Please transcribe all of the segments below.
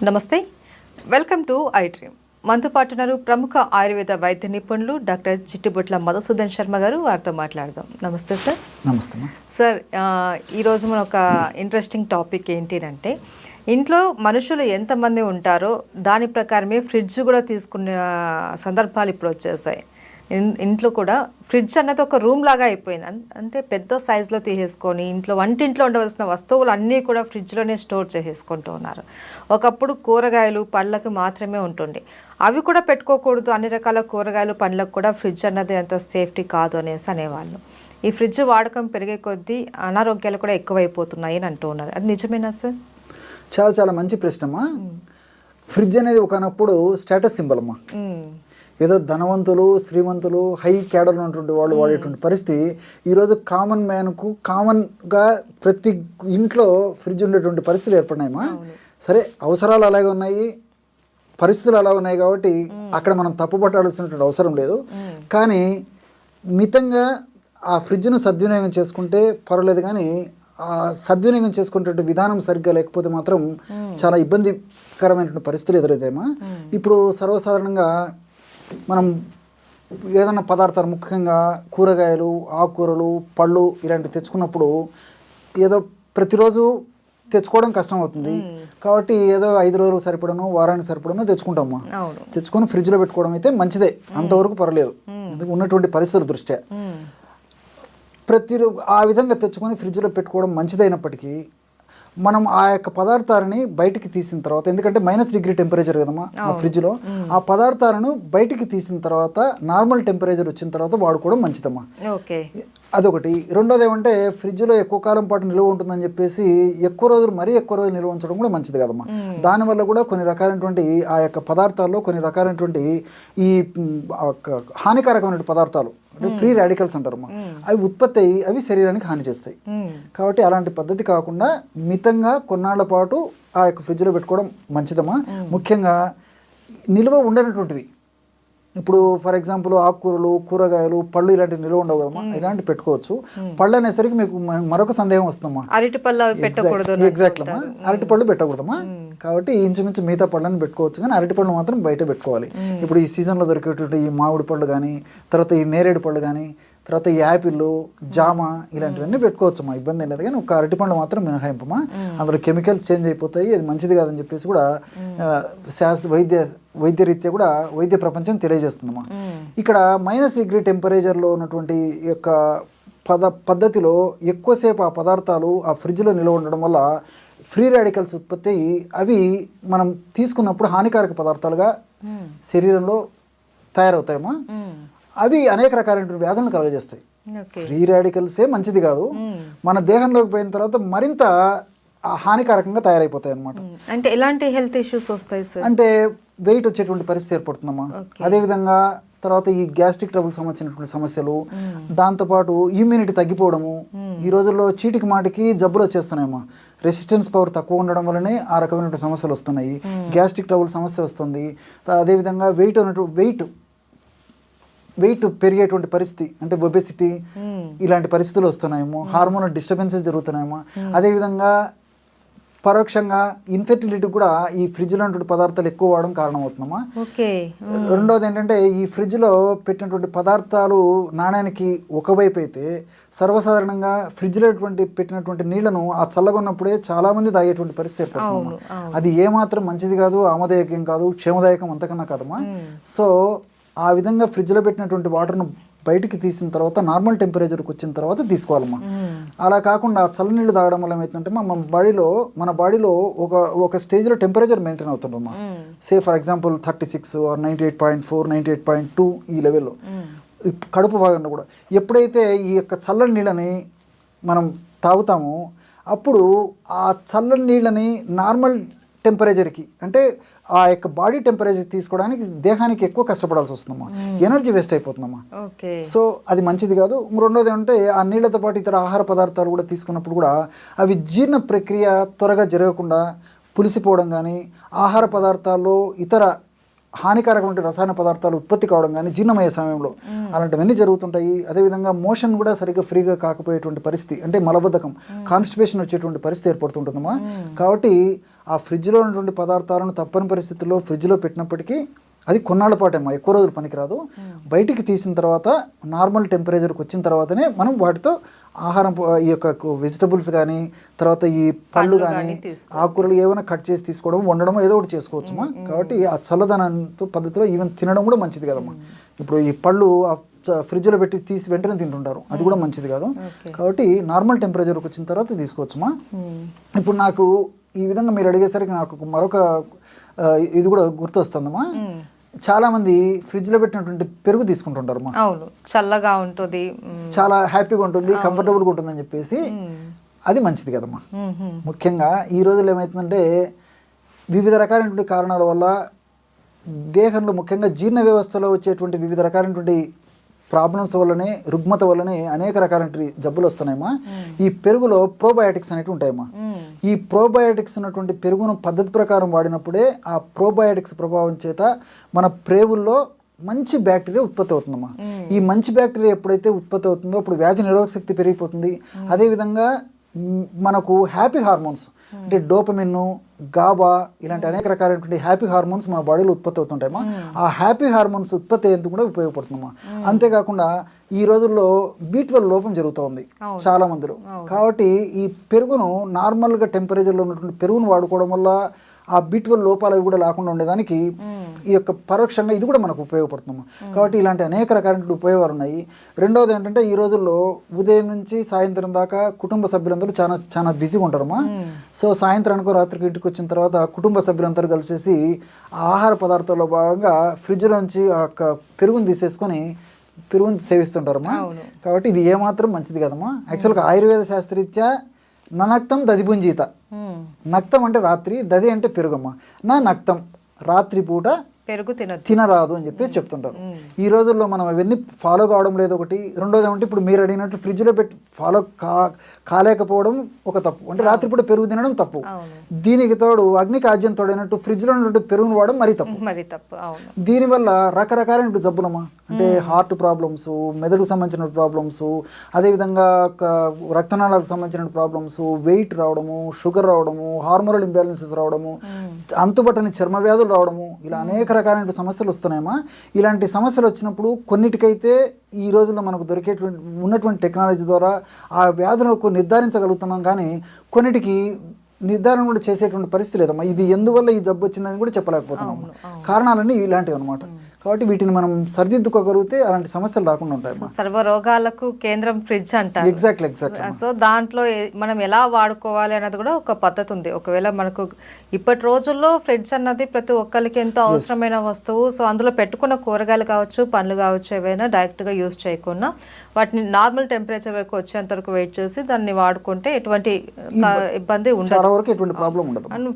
నమస్తే, welcome to I dream. మనతో పాటు ఉన్నారు ప్రముఖ ఆయుర్వేద వైద్య నిపుణులు డాక్టర్ చిట్టిబొట్ల మధుసూదన్ శర్మ గారు. వారితో మాట్లాడదాం. నమస్తే సార్. నమస్తే సార్, ఈరోజు మన ఒక ఇంట్రెస్టింగ్ టాపిక్ ఏంటి అంటే, ఇంట్లో మనుషులు ఎంతమంది ఉంటారో దాని ప్రకారమే ఫ్రిడ్జ్ కూడా తీసుకునే సందర్భాలు ఇప్పుడు వచ్చేసాయి. ఇంట్లో కూడా ఫ్రిడ్జ్ అన్నది ఒక రూమ్ లాగా అయిపోయింది. అంటే పెద్ద సైజులో తీసేసుకొని ఇంట్లో వంటింట్లో ఉండవలసిన వస్తువులు అన్నీ కూడా ఫ్రిడ్జ్లోనే స్టోర్ చేసేసుకుంటూ ఉన్నారు. ఒకప్పుడు కూరగాయలు పళ్ళకు మాత్రమే ఉంటుండే, అవి కూడా పెట్టుకోకూడదు. అన్ని రకాల కూరగాయలు పండ్లకు కూడా ఫ్రిడ్జ్ అన్నది అంత సేఫ్టీ కాదు అనేసి అనేవాళ్ళు. ఈ ఫ్రిడ్జ్ వాడకం పెరిగే కొద్దీ అనారోగ్యాలు కూడా ఎక్కువైపోతున్నాయి అని అంటూ ఉన్నారు. అది నిజమేనా సార్? చాలా చాలా మంచి ప్రశ్నమ్మా. ఫ్రిడ్జ్ అనేది ఒకనప్పుడు స్టేటస్ సింబల్ అమ్మా. ఏదో ధనవంతులు, శ్రీమంతులు, హై క్యాడర్ ఉన్నటువంటి వాళ్ళు వాడేటువంటి పరిస్థితి ఈరోజు కామన్ మ్యాన్కు కామన్గా ప్రతి ఇంట్లో ఫ్రిడ్జ్ ఉండేటువంటి పరిస్థితులు ఏర్పడినాయమ్మా. సరే, అవసరాలు అలాగే ఉన్నాయి, పరిస్థితులు అలా ఉన్నాయి కాబట్టి అక్కడ మనం తప్పుపట్టాల్సినటువంటి అవసరం లేదు. కానీ మితంగా ఆ ఫ్రిడ్జ్ను సద్వినియోగం చేసుకుంటే పర్వాలేదు. కానీ ఆ సద్వినియోగం చేసుకునేటువంటి విధానం సరిగ్గా లేకపోతే మాత్రం చాలా ఇబ్బందికరమైనటువంటి పరిస్థితులు ఎదురవుతాయమ్మా. ఇప్పుడు సర్వసాధారణంగా మనం ఏదైనా పదార్థాలు, ముఖ్యంగా కూరగాయలు, ఆకుకూరలు, పళ్ళు ఇలాంటివి తెచ్చుకున్నప్పుడు ఏదో ప్రతిరోజు తెచ్చుకోవడం కష్టం అవుతుంది. కాబట్టి ఏదో 5 రోజులు సరిపడను, వారానికి సరిపడను తెచ్చుకుంటామమ్మా. తెచ్చుకొని ఫ్రిడ్జ్లో పెట్టుకోవడం అయితే మంచిదే, అంతవరకు పర్లేదు ఉన్నటువంటి పరిస్థితుల దృష్ట్యా. ఆ విధంగా తెచ్చుకొని ఫ్రిడ్జ్లో పెట్టుకోవడం మంచిదైనప్పటికీ మనం ఆ యొక్క పదార్థాలని బయటికి తీసిన తర్వాత, ఎందుకంటే -3 టెంపరేచర్ కదమ్మా ఆ ఫ్రిడ్జ్లో, ఆ పదార్థాలను బయటికి తీసిన తర్వాత నార్మల్ టెంపరేచర్ వచ్చిన తర్వాత వాడుకోవడం మంచిదమ్మా. అదొకటి. రెండోది ఏమంటే, ఫ్రిడ్జ్లో ఎక్కువ కాలం పాటు నిల్వ ఉంటుందని చెప్పేసి మరీ ఎక్కువ రోజులు నిల్వ ఉంచడం కూడా మంచిది కదమ్మా. దానివల్ల కూడా కొన్ని రకాలైనటువంటి ఆ యొక్క పదార్థాల్లో కొన్ని రకాలైనటువంటి ఈ హానికారకమైన పదార్థాలు అంటే ఫ్రీ రాడికల్స్ అంటారమ్మా, అవి ఉత్పత్తి అయ్యి అవి శరీరానికి హాని చేస్తాయి. కాబట్టి అలాంటి పద్ధతి కాకుండా మితంగా కొన్నాళ్ల పాటు ఆ యొక్క ఫ్రిడ్జ్లో పెట్టుకోవడం మంచిదమ్మా. ముఖ్యంగా నిల్వ ఉండనటువంటివి, ఇప్పుడు ఫర్ ఎగ్జాంపుల్ ఆకుకూరలు, కూరగాయలు, పళ్ళు ఇలాంటివి నిల్వ ఉండవు కదమ్మా, ఇలాంటి పెట్టుకోవచ్చు. పళ్ళు అనేసరికి మీకు మరొక సందేహం వస్తుందమ్మా, అరటి పళ్ళు పెట్టకూడదు. ఎగ్జాక్ట్ అమ్మా, అరటి పళ్ళు పెట్టకూడదమ్మా. కాబట్టి ఇంచుమించు మిగతా పళ్ళని పెట్టుకోవచ్చు, కానీ అరటి పళ్ళు మాత్రం బయట పెట్టుకోవాలి. ఇప్పుడు ఈ సీజన్లో దొరికేటువంటి ఈ మామిడి పళ్ళు కానీ, తర్వాత ఈ నేరేడు పళ్ళు కానీ, తర్వాత ఈ యాపిల్, జామ ఇలాంటివన్నీ పెట్టుకోవచ్చమ్మా, ఇబ్బంది ఏం లేదు. కానీ ఒక అరటిపండు మాత్రం మినహాయింపమ్మా, అందులో కెమికల్స్ చేంజ్ అయిపోతాయి, అది మంచిది కాదని చెప్పేసి కూడా వైద్యరీత్యా కూడా వైద్య ప్రపంచం తెలియజేస్తుందమ్మా. ఇక్కడ -3 టెంపరేచర్లో ఉన్నటువంటి యొక్క పద్ధతిలో ఎక్కువసేపు ఆ పదార్థాలు ఆ ఫ్రిడ్జ్లో నిల్వ ఉండడం వల్ల ఫ్రీ రాడికల్స్ ఉత్పత్తి అయ్యి అవి మనం తీసుకున్నప్పుడు హానికారక పదార్థాలుగా శరీరంలో తయారవుతాయమ్మా. అవి అనేక రకాలైన వ్యాధులను కలుగజేస్తాయి. ఫ్రీ రాడికల్సే మంచిది కాదు, మన దేహంలోకి పోయిన తర్వాత మరింత హానికారకంగా తయారైపోతాయి అన్నమాట. అంటే ఎలాంటి హెల్త్ ఇష్యూస్ వస్తాయి సార్? అంటే వెయిట్ వచ్చేటువంటి పరిస్థితి ఏర్పడుతుందమ్మా. అదేవిధంగా తర్వాత ఈ గ్యాస్ట్రిక్ ట్రబుల్ సంబంధించినటువంటి సమస్యలు, దాంతోపాటు ఇమ్యూనిటీ తగ్గిపోవడము. ఈ రోజుల్లో చీటికి మాటికి జబ్బులు వచ్చేస్తున్నాయమ్మా. రెసిస్టెన్స్ పవర్ తక్కువ ఉండడం వల్లనే ఆ రకమైన సమస్యలు వస్తున్నాయి. గ్యాస్ట్రిక్ ట్రబుల్ సమస్య వస్తుంది. అదేవిధంగా వెయిట్ పెరిగేటువంటి పరిస్థితి, అంటే ఒబెసిటీ ఇలాంటి పరిస్థితులు వస్తున్నాయేమో, హార్మోనల్ డిస్టర్బెన్సెస్ జరుగుతున్నాయేమో. అదేవిధంగా పరోక్షంగా ఇన్ఫెర్టిలిటీ కూడా ఈ ఫ్రిడ్జ్లో ఉన్నటువంటి పదార్థాలు ఎక్కువ వాడడం కారణమవుతుందమ్మా. రెండోది ఏంటంటే, ఈ ఫ్రిడ్జ్లో పెట్టినటువంటి పదార్థాలు నాణ్యానికి ఒకవైపు అయితే, సర్వసాధారణంగా ఫ్రిడ్జ్లో పెట్టినటువంటి నీళ్లను ఆ చల్లగా ఉన్నప్పుడే చాలామంది తాగేటువంటి పరిస్థితి ఏర్పడుతుంది. అది ఏమాత్రం మంచిది కాదు, ఆమదాయకం కాదు, క్షేమదాయకం అంతకన్నా కాదమ్మా. సో ఆ విధంగా ఫ్రిడ్జ్లో పెట్టినటువంటి వాటర్ను బయటికి తీసిన తర్వాత నార్మల్ టెంపరేచర్కి వచ్చిన తర్వాత తీసుకోవాలమ్మా. అలా కాకుండా చల్లనీళ్ళు తాగడం వల్ల ఏమవుతుందంటే మన బాడీలో ఒక స్టేజ్లో టెంపరేచర్ మెయింటైన్ అవుతుందమ్మా. సే ఫర్ ఎగ్జాంపుల్ 36 or 98.4, 98.2 ఈ లెవెల్లో కడుపు భాగంలో కూడా. ఎప్పుడైతే ఈ యొక్క చల్లని నీళ్ళని మనం తాగుతామో అప్పుడు ఆ చల్లని నీళ్ళని నార్మల్ టెంపరేచర్కి, అంటే ఆ యొక్క బాడీ టెంపరేచర్ తీసుకోవడానికి దేహానికి ఎక్కువ కష్టపడాల్సి వస్తుందమ్మా, ఎనర్జీ వేస్ట్ అయిపోతుందమ్మా. సో అది మంచిది కాదు. రెండోది అంటే, ఆ నీళ్లతో పాటు ఇతర ఆహార పదార్థాలు కూడా తీసుకున్నప్పుడు కూడా అవి జీర్ణ ప్రక్రియ త్వరగా జరగకుండా పులిసిపోవడం కానీ, ఆహార పదార్థాల్లో ఇతర హానికారకమైన రసాయన పదార్థాలు ఉత్పత్తి కావడం కానీ జీర్ణమయ్యే సమయంలో అలాంటివన్నీ జరుగుతుంటాయి. అదేవిధంగా మోషన్ కూడా సరిగ్గా ఫ్రీగా కాకపోయేటువంటి పరిస్థితి, అంటే మలబద్ధకం, కాన్స్టిపేషన్ వచ్చేటువంటి పరిస్థితి ఏర్పడుతుంటుందమ్మా. కాబట్టి ఆ ఫ్రిడ్జ్లో ఉన్నటువంటి పదార్థాలను తప్పని పరిస్థితుల్లో ఫ్రిడ్జ్లో పెట్టినప్పటికీ అది కొన్నాళ్ళ పాటేమో, ఎక్కువ రోజులు పనికిరాదు. బయటికి తీసిన తర్వాత నార్మల్ టెంపరేచర్కి వచ్చిన తర్వాతనే మనం వాటితో ఆహారం, ఈ యొక్క వెజిటబుల్స్ కానీ, తర్వాత ఈ పళ్ళు కానీ, ఆకుకూరలు ఏమైనా కట్ చేసి తీసుకోవడం, వండడం ఏదో ఒకటి చేసుకోవచ్చుమా. కాబట్టి ఆ చల్లదనంతో పద్ధతిలో ఈవెన్ తినడం కూడా మంచిది కదమ్మా. ఇప్పుడు ఈ పళ్ళు ఫ్రిడ్జ్లో పెట్టి తీసి వెంటనే తింటుంటారు, అది కూడా మంచిది కాదు. కాబట్టి నార్మల్ టెంపరేచర్కి వచ్చిన తర్వాత తీసుకోవచ్చుమా. ఇప్పుడు నాకు ఈ విధంగా మీరు అడిగేసరికి నాకు మరొక ఇది కూడా గుర్తొస్తుందమ్మా. చాలా మంది ఫ్రిడ్జ్ లో పెట్టినటువంటి పెరుగు తీసుకుంటుంటారు. అవును, చల్లగా ఉంటుంది, చాలా హ్యాపీగా ఉంటుంది, కంఫర్టబుల్గా ఉంటుంది అని చెప్పేసి. అది మంచిది కదమ్మా. ముఖ్యంగా ఈ రోజుల్లో ఏమవుతుందంటే వివిధ రకాలైనటువంటి కారణాల వల్ల దేహంలో ముఖ్యంగా జీర్ణ వ్యవస్థలో వచ్చేటువంటి వివిధ రకాలైనటువంటి ప్రాబ్లమ్స్ వల్లనే, రుగ్మత వల్లనే అనేక రకాలైన జబ్బులు వస్తున్నాయమ్మా. ఈ పెరుగులో ప్రోబయాటిక్స్ అనేవి ఉంటాయమ్మా. ఈ ప్రోబయాటిక్స్ ఉన్నటువంటి పెరుగును పద్ధతి ప్రకారం వాడినప్పుడే ఆ ప్రోబయాటిక్స్ ప్రభావం చేత మన ప్రేవుల్లో మంచి బ్యాక్టీరియా ఉత్పత్తి అవుతుందమ్మా. ఈ మంచి బ్యాక్టీరియా ఎప్పుడైతే ఉత్పత్తి అవుతుందో అప్పుడు వ్యాధి నిరోధక శక్తి పెరిగిపోతుంది. అదేవిధంగా మనకు హ్యాపీ హార్మోన్స్, అంటే డోపమిన్, గాబా ఇలాంటి అనేక రకాలైనటువంటి హ్యాపీ హార్మోన్స్ మన బాడీలో ఉత్పత్తి అవుతుంటాయమ్మా. ఆ హ్యాపీ హార్మోన్స్ ఉత్పత్తి అయ్యేందుకు కూడా ఉపయోగపడుతుందమ్మా. అంతేకాకుండా ఈ రోజుల్లో B12 లోపం జరుగుతూ చాలా మందిలో. కాబట్టి ఈ పెరుగును నార్మల్గా టెంపరేచర్లో ఉన్నటువంటి పెరుగును వాడుకోవడం వల్ల ఆ B12 లోపాలు అవి కూడా లేకుండా ఉండేదానికి ఈ యొక్క పరోక్షంగా ఇది కూడా మనకు ఉపయోగపడుతుందమ్మా. కాబట్టి ఇలాంటి అనేక రకాలైన ఉపయోగాలు ఉన్నాయి. రెండవది ఏంటంటే ఈ రోజుల్లో ఉదయం నుంచి సాయంత్రం దాకా కుటుంబ సభ్యులందరూ చాలా చాలా బిజీగా ఉంటారమ్మా. సో సాయంత్రానికో రాత్రికి ఇంటికి వచ్చిన తర్వాత కుటుంబ సభ్యులందరూ కలిసేసి ఆహార పదార్థాల్లో భాగంగా ఫ్రిడ్జ్ నుంచి ఆ పెరుగుని తీసేసుకొని పెరుగుని సేవిస్తుంటారమ్మా. కాబట్టి ఇది ఏమాత్రం మంచిది కదమ్మా. యాక్చువల్గా ఆయుర్వేద శాస్త్రరీత్యా నక్తం దదిపుంజీత, నక్తం అంటే రాత్రి, దది అంటే పెరుగమ్మ. నక్తం రాత్రి పూట పెరుగు తినరాదు అని చెప్పేసి చెప్తుంటారు. ఈ రోజుల్లో మనం అవన్నీ ఫాలో కావడం లేదు ఒకటి. రెండోది ఏమంటే ఇప్పుడు మీరు అడిగినట్లు ఫ్రిడ్జ్లో పెట్టి ఫాలో కాలేకపోవడం ఒక తప్పు, అంటే రాత్రిపూట పెరుగు తినడం తప్పు. దీనికి తోడు అగ్నికి ఆజ్యం తోడైనట్టు ఫ్రిడ్జ్లో ఉన్నట్టు పెరుగును వాడడం మరీ తప్పు. దీనివల్ల రకరకాలైన జబ్బులమ్మా, అంటే హార్ట్ ప్రాబ్లమ్స్, మెదడుకు సంబంధించిన ప్రాబ్లమ్స్, అదేవిధంగా రక్తనాళాలకు సంబంధించిన ప్రాబ్లమ్స్, వెయిట్ రావడము, షుగర్ రావడము, హార్మోనల్ ఇంబ్యాలెన్సెస్ రావడము, అంతుబట్టని చర్మ వ్యాధులు రావడము, ఇలా అనేక రకాలైన సమస్యలు వస్తున్నాయమ్మా. ఇలాంటి సమస్యలు వచ్చినప్పుడు కొన్నిటికైతే ఈ రోజుల్లో మనకు దొరికేటువంటి ఉన్నటువంటి టెక్నాలజీ ద్వారా ఆ వ్యాధులకు నిర్ధారించగలుగుతున్నాం, కానీ కొన్నిటికి నిర్ధారణ కూడా చేసేటువంటి పరిస్థితి లేదమ్మా. ఇది ఎందువల్ల ఈ జబ్బు వచ్చిందని కూడా చెప్పలేకపోతున్నాము. కారణాలన్నీ ఇలాంటివి అనమాట. కాబట్టి వీటిని మనం సరిదిద్దుకోగలిగితే అలాంటి సమస్యలు రాకుండా ఉంటాయి. సర్వ రోగాలకు కేంద్రం ఫ్రిడ్జ్ అంటారు. ఎగ్జాక్ట్లీ. సో దాంట్లో మనం ఎలా వాడుకోవాలి అనేది కూడా ఒక పద్ధతి ఉంది. ఒకవేళ మనకు ఇప్పటి రోజుల్లో ఫ్రిడ్జ్ అన్నది ప్రతి ఒక్కరికి ఎంతో అవసరమైన వస్తువు. సో అందులో పెట్టుకున్న కూరగాయలు కావచ్చు, పండ్లు కావచ్చు, ఏవైనా డైరెక్ట్గా యూజ్ చేయకుండా వాటిని నార్మల్ టెంపరేచర్ వరకు వచ్చేంత వరకు వెయిట్ చేసి దాన్ని వాడుకుంటే ఎటువంటి ఇబ్బంది ఉండదు, ఎటువంటి ప్రాబ్లం ఉండదు. అండ్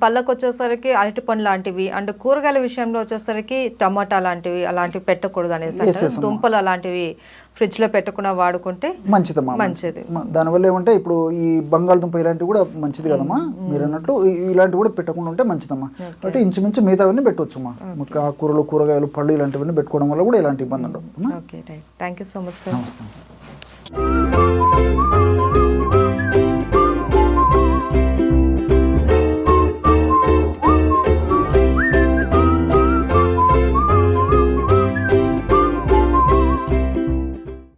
పళ్ళకు వచ్చేసరికి అరటి పండు లాంటివి, అండ్ కూరగాయల విషయంలో వచ్చేసరికి టమాటా లాంటివి అలాంటివి పెట్టకూడదు అనేసి, దుంపలు అలాంటివి ఫ్రిడ్జ్ లో పెట్టకుండా వాడుకుంటే మంచిది. దానివల్ల ఏమంటే ఇప్పుడు ఈ బంగాళదుంప ఇలాంటివి కూడా మంచిది కదమ్మా. మీరు అన్నట్లు ఇలాంటివి కూడా పెట్టకుండా ఉంటే మంచిదమ్మా. అంటే ఇంచుమించు మిగతావన్నీ పెట్టవచ్చుమ్మా. కూరలు, కూరగాయలు, పళ్ళు ఇలాంటివన్నీ పెట్టుకోవడం వల్ల కూడా ఇలాంటి ఇబ్బంది ఉండదు. Okay, right. Thank you so much sir. నమస్తే.